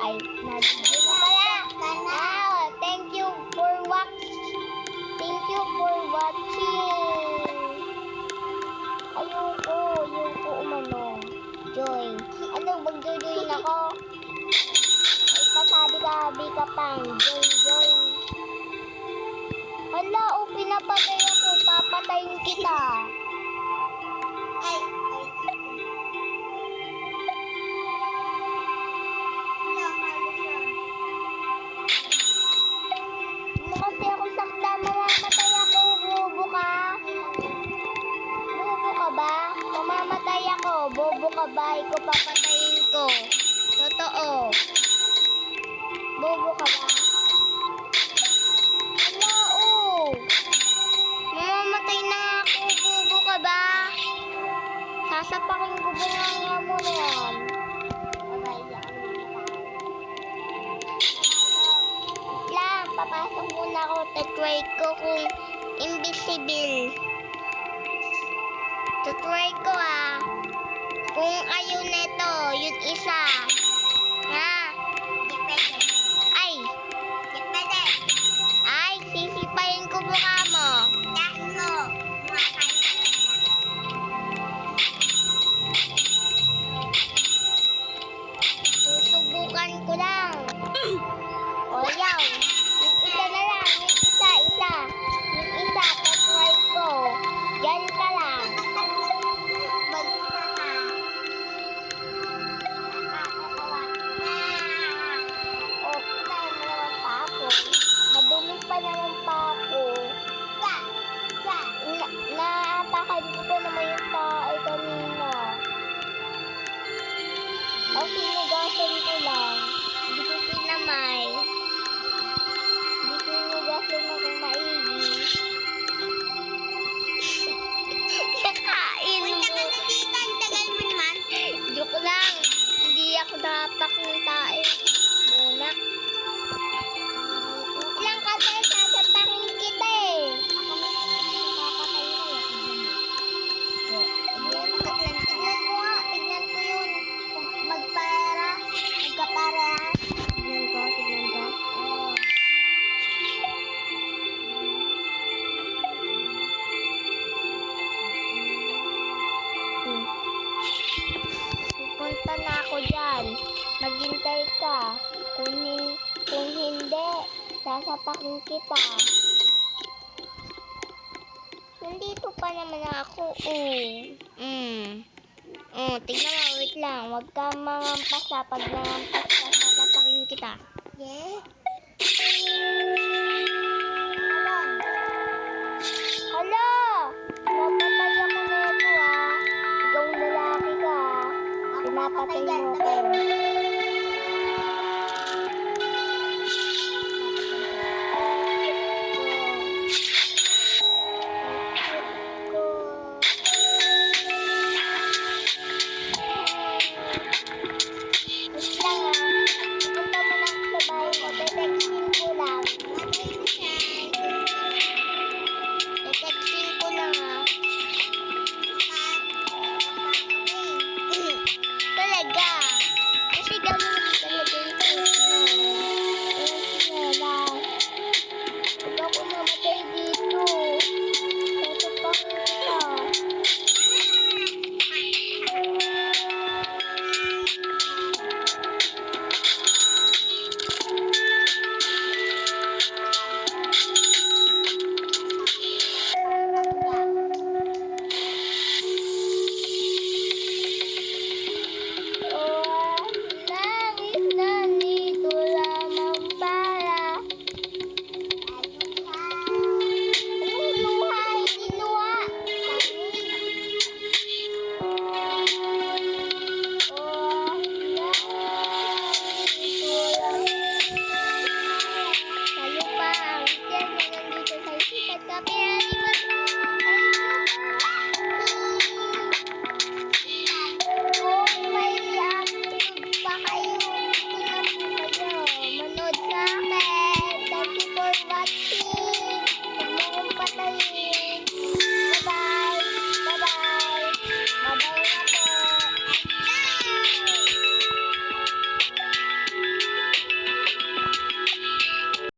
Ay, nag-video na pala. Thank you for watching. Ayoko umano. Join. Ano, mag-join ako? Ay, pasabi ka pang. Join. Hala, pinapatay ako. Papatayin kita. Kasi ako sakta, mamamatay ako. Bobo ka? Bobo ka ba? Mamamatay ako. Bobo ka ba? Ikaw papatayin ko. Totoo. Bobo ka ba? Hala, mamamatay na ako. Bobo ka ba? Sasapakin ko ba mo na yan? Papasok muna ako. Tatry ko kung invisible. Tatry ko kung ayaw neto, yun isa. Ay, sisipayin ko buka mo. Susubukan ko lang. Yaw. Yung isa na lang. Yung isa. Yung isa, tatry ko. Diyan ka lang. Kinain mo naman pa ako. Madumi pa naman pa ako. Naatakan ko pa naman yung tae kanina. Ang sinugasan ko lang. Hindi ko pinamay. Sinugasan ako maigi. Nakain mo. Punta ka na dito. Ang tagal mo naman. Joke lang. Hindi ako nakapak ng tae. Bunak. Lang kasi sasapakin kita eh. Ako may papatay ko. Tignan ko yun. Magkaparehas. Tignan ko. Pupunta na ako dyan. Maghintay ka. Kung hindi, sasapakin kita. Nandito pa naman ako. Tignan mo, wait lang. Huwag ka mangampas ha. Pag nangampas ka, sasapakin kita. Yeah? Hala! Napatay ako na ito Ikaw lalaki ka. Pinapatay mo ako.